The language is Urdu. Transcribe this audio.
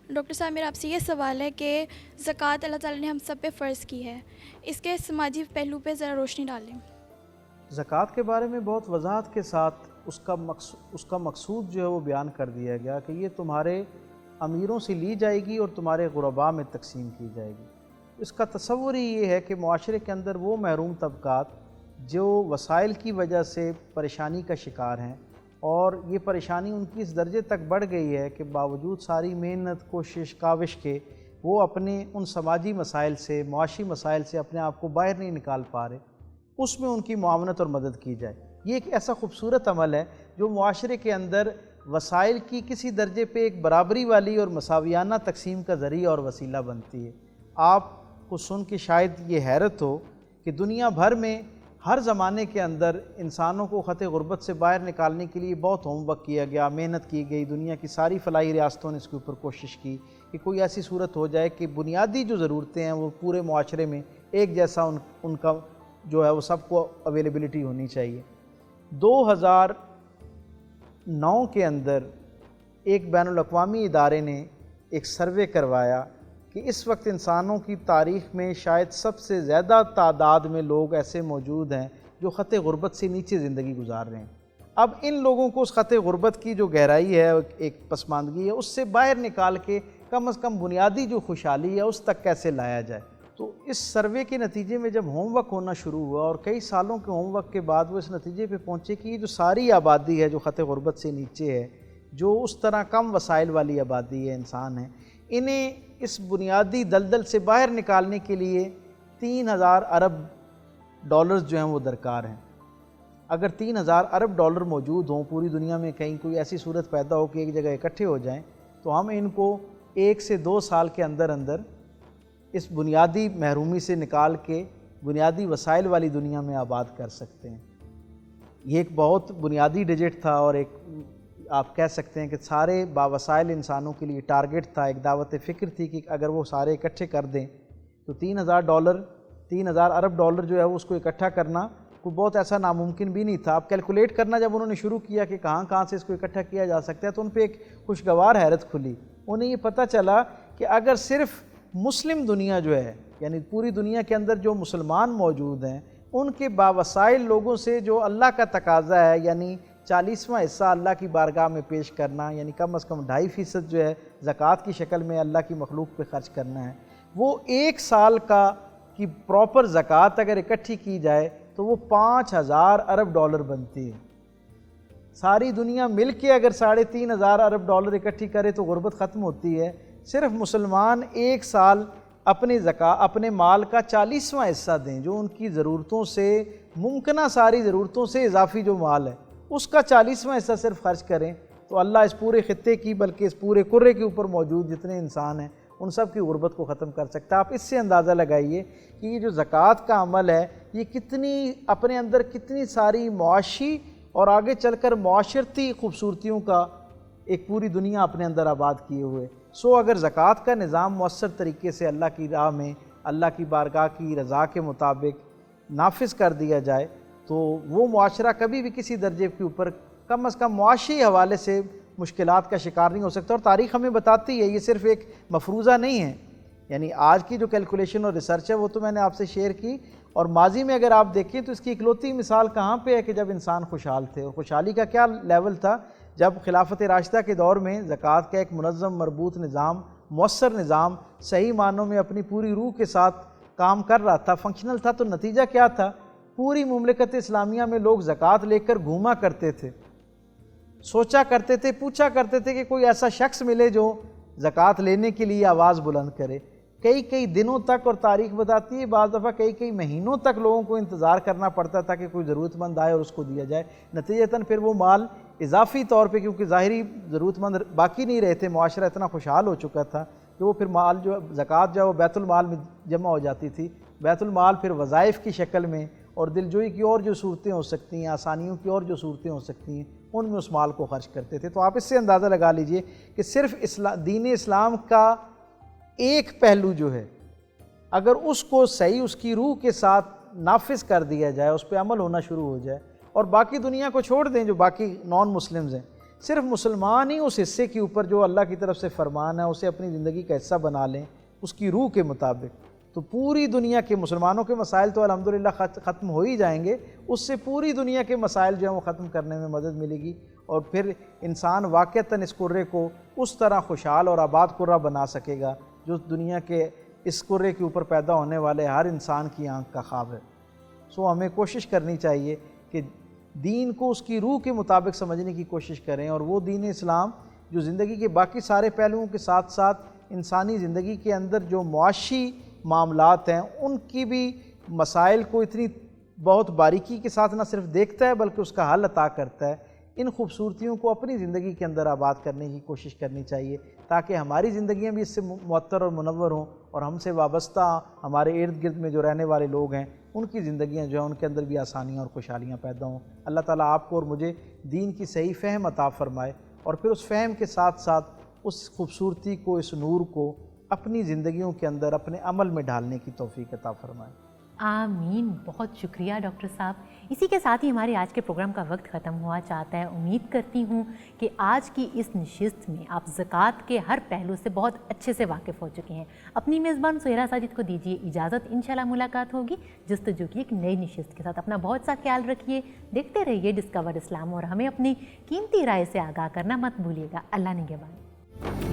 ڈاکٹر صاحب میرا آپ سے یہ سوال ہے کہ زکوٰۃ اللہ تعالیٰ نے ہم سب پہ فرض کی ہے، اس کے سماجی پہلو پہ ذرا روشنی ڈالیں۔ زکوٰۃ کے بارے میں بہت وضاحت کے ساتھ اس کا مقصود جو ہے وہ بیان کر دیا گیا کہ یہ تمہارے امیروں سے لی جائے گی اور تمہارے غرباء میں تقسیم کی جائے گی۔ اس کا تصور ہی یہ ہے کہ معاشرے کے اندر وہ محروم طبقات جو وسائل کی وجہ سے پریشانی کا شکار ہیں، اور یہ پریشانی ان کی اس درجے تک بڑھ گئی ہے کہ باوجود ساری محنت، کوشش، کاوش کے وہ اپنے ان سماجی مسائل سے، معاشی مسائل سے اپنے آپ کو باہر نہیں نکال پا رہے، اس میں ان کی معاونت اور مدد کی جائے۔ یہ ایک ایسا خوبصورت عمل ہے جو معاشرے کے اندر وسائل کی کسی درجے پہ ایک برابری والی اور مساویانہ تقسیم کا ذریعہ اور وسیلہ بنتی ہے۔ آپ کو سن کے شاید یہ حیرت ہو کہ دنیا بھر میں ہر زمانے کے اندر انسانوں کو خط غربت سے باہر نکالنے کے لیے بہت ہوم ورک کیا گیا، محنت کی گئی، دنیا کی ساری فلاحی ریاستوں نے اس کے اوپر کوشش کی کہ کوئی ایسی صورت ہو جائے کہ بنیادی جو ضرورتیں ہیں وہ پورے معاشرے میں ایک جیسا ان کا جو ہے وہ سب کو اویلیبلٹی ہونی چاہیے۔ 2009 کے اندر ایک بین الاقوامی ادارے نے ایک سروے کروایا کہ اس وقت انسانوں کی تاریخ میں شاید سب سے زیادہ تعداد میں لوگ ایسے موجود ہیں جو خط غربت سے نیچے زندگی گزار رہے ہیں۔ اب ان لوگوں کو اس خط غربت کی جو گہرائی ہے، ایک پسماندگی ہے، اس سے باہر نکال کے کم از کم بنیادی جو خوشحالی ہے اس تک کیسے لایا جائے۔ تو اس سروے کے نتیجے میں جب ہوم ورک ہونا شروع ہوا اور کئی سالوں کے ہوم ورک کے بعد وہ اس نتیجے پہ پہنچے کہ یہ جو ساری آبادی ہے جو خط غربت سے نیچے ہے، جو اس طرح کم وسائل والی آبادی ہے، انسان ہے، انہیں اس بنیادی دلدل سے باہر نکالنے کے لیے 3000 ارب ڈالرز جو ہیں وہ درکار ہیں۔ اگر 3000 ارب ڈالر موجود ہوں پوری دنیا میں، کہیں کوئی ایسی صورت پیدا ہو کہ ایک جگہ اکٹھے ہو جائیں، تو ہم ان کو 1 سے 2 سال کے اندر اس بنیادی محرومی سے نکال کے بنیادی وسائل والی دنیا میں آباد کر سکتے ہیں۔ یہ ایک بہت بنیادی ڈیجٹ تھا اور ایک آپ کہہ سکتے ہیں کہ سارے باوسائل انسانوں کے لیے ٹارگٹ تھا، ایک دعوت فکر تھی کہ اگر وہ سارے اکٹھے کر دیں تو 3000 ارب ڈالر جو ہے اس کو اکٹھا کرنا کوئی بہت ایسا ناممکن بھی نہیں تھا۔ اب کیلکولیٹ کرنا جب انہوں نے شروع کیا کہ کہاں سے اس کو اکٹھا کیا جا سکتا ہے، تو ان پہ ایک خوشگوار حیرت کھلی۔ انہیں یہ پتہ چلا کہ اگر صرف مسلم دنیا جو ہے، یعنی پوری دنیا کے اندر جو مسلمان موجود ہیں، ان کے باوسائل لوگوں سے جو اللہ کا تقاضا ہے، یعنی 40واں حصہ اللہ کی بارگاہ میں پیش کرنا، یعنی کم از کم 2.5% جو ہے زکوٰۃ کی شکل میں اللہ کی مخلوق پہ خرچ کرنا ہے، وہ 1 سال کی پراپر زکوٰۃ اگر اکٹھی کی جائے تو وہ 5000 ارب ڈالر بنتی ہے۔ ساری دنیا مل کے اگر 3500 ارب ڈالر اکٹھی کرے تو غربت ختم ہوتی ہے۔ صرف مسلمان 1 سال اپنے مال کا 40واں حصہ دیں، جو ان کی ضرورتوں سے ممکنہ ساری ضرورتوں سے اضافی جو مال ہے اس کا 40واں حصہ صرف خرچ کریں، تو اللہ اس پورے خطے کی بلکہ اس پورے کرے کے اوپر موجود جتنے انسان ہیں ان سب کی غربت کو ختم کر سکتا ہے۔ آپ اس سے اندازہ لگائیے کہ یہ جو زکوٰۃ کا عمل ہے یہ اپنے اندر کتنی ساری معاشی اور آگے چل کر معاشرتی خوبصورتیوں کا ایک پوری دنیا اپنے اندر آباد کیے ہوئے۔ اگر زکوٰۃ کا نظام مؤثر طریقے سے اللہ کی راہ میں اللہ کی بارگاہ کی رضا کے مطابق نافذ کر دیا جائے تو وہ معاشرہ کبھی بھی کسی درجے کے اوپر کم از کم معاشی حوالے سے مشکلات کا شکار نہیں ہو سکتا۔ اور تاریخ ہمیں بتاتی ہے، یہ صرف ایک مفروضہ نہیں ہے، یعنی آج کی جو کیلکولیشن اور ریسرچ ہے وہ تو میں نے آپ سے شیئر کی، اور ماضی میں اگر آپ دیکھیں تو اس کی اکلوتی مثال کہاں پہ ہے کہ جب انسان خوشحال تھے، اور خوشحالی کا کیا لیول تھا جب خلافت راشدہ کے دور میں زکوٰۃ کا ایک منظم مربوط نظام، مؤثر نظام صحیح معنوں میں اپنی پوری روح کے ساتھ کام کر رہا تھا، فنکشنل تھا۔ تو نتیجہ کیا تھا؟ پوری مملکت اسلامیہ میں لوگ زکوٰۃ لے کر گھوما کرتے تھے، سوچا کرتے تھے، پوچھا کرتے تھے کہ کوئی ایسا شخص ملے جو زکوٰۃ لینے کے لیے آواز بلند کرے۔ کئی دنوں تک، اور تاریخ بتاتی ہے بعض دفعہ کئی مہینوں تک لوگوں کو انتظار کرنا پڑتا تھا کہ کوئی ضرورت مند آئے اور اس کو دیا جائے۔ نتیجتاً پھر وہ مال اضافی طور پہ، کیونکہ ظاہری ضرورت مند باقی نہیں رہے تھے، معاشرہ اتنا خوشحال ہو چکا تھا کہ وہ پھر مال جو زکوٰۃ جو ہے وہ بیت المال میں جمع ہو جاتی تھی۔ بیت المال پھر وظائف کی شکل میں اور دلجوئی کی اور جو صورتیں ہو سکتی ہیں، آسانیوں کی اور جو صورتیں ہو سکتی ہیں، ان میں اس مال کو خرچ کرتے تھے۔ تو آپ اس سے اندازہ لگا لیجئے کہ صرف دین اسلام کا ایک پہلو جو ہے، اگر اس کو صحیح اس کی روح کے ساتھ نافذ کر دیا جائے، اس پہ عمل ہونا شروع ہو جائے، اور باقی دنیا کو چھوڑ دیں جو باقی نان مسلمز ہیں، صرف مسلمان ہی اس حصے کے اوپر جو اللہ کی طرف سے فرمان ہے اسے اپنی زندگی کا حصہ بنا لیں اس کی روح کے مطابق، تو پوری دنیا کے مسلمانوں کے مسائل تو الحمدللہ ختم ہو ہی جائیں گے، اس سے پوری دنیا کے مسائل جو ہیں وہ ختم کرنے میں مدد ملے گی، اور پھر انسان واقعتاً اس قرے کو اس طرح خوشحال اور آباد قرہ بنا سکے گا جو دنیا کے اس قرے کے اوپر پیدا ہونے والے ہر انسان کی آنکھ کا خواب ہے۔ سو ہمیں کوشش کرنی چاہیے کہ دین کو اس کی روح کے مطابق سمجھنے کی کوشش کریں، اور وہ دین اسلام جو زندگی کے باقی سارے پہلوؤں کے ساتھ ساتھ انسانی زندگی کے اندر جو معاشی معاملات ہیں ان کی بھی مسائل کو اتنی بہت باریکی کے ساتھ نہ صرف دیکھتا ہے بلکہ اس کا حل عطا کرتا ہے، ان خوبصورتیوں کو اپنی زندگی کے اندر آباد کرنے کی کوشش کرنی چاہیے تاکہ ہماری زندگیاں بھی اس سے معطر اور منور ہوں، اور ہم سے وابستہ ہمارے ارد گرد میں جو رہنے والے لوگ ہیں ان کی زندگیاں جو ہیں ان کے اندر بھی آسانیاں اور خوشحالیاں پیدا ہوں۔ اللہ تعالیٰ آپ کو اور مجھے دین کی صحیح فہم عطا فرمائے، اور پھر اس فہم کے ساتھ ساتھ اس خوبصورتی کو، اس نور کو اپنی زندگیوں کے اندر اپنے عمل میں ڈھالنے کی توفیق عطا فرمائے۔ آمین۔ بہت شکریہ ڈاکٹر صاحب۔ اسی کے ساتھ ہی ہمارے آج کے پروگرام کا وقت ختم ہوا چاہتا ہے۔ امید کرتی ہوں کہ آج کی اس نشست میں آپ زکوٰۃ کے ہر پہلو سے بہت اچھے سے واقف ہو چکے ہیں۔ اپنی میزبان سہیرا ساجد کو دیجیے اجازت، انشاءاللہ ملاقات ہوگی جستجو کی ایک نئی نشست کے ساتھ۔ اپنا بہت سا خیال رکھیے، دیکھتے رہیے ڈسکور اسلام، اور ہمیں اپنی قیمتی رائے سے آگاہ کرنا مت بھولیے گا۔ اللہ نگہبان۔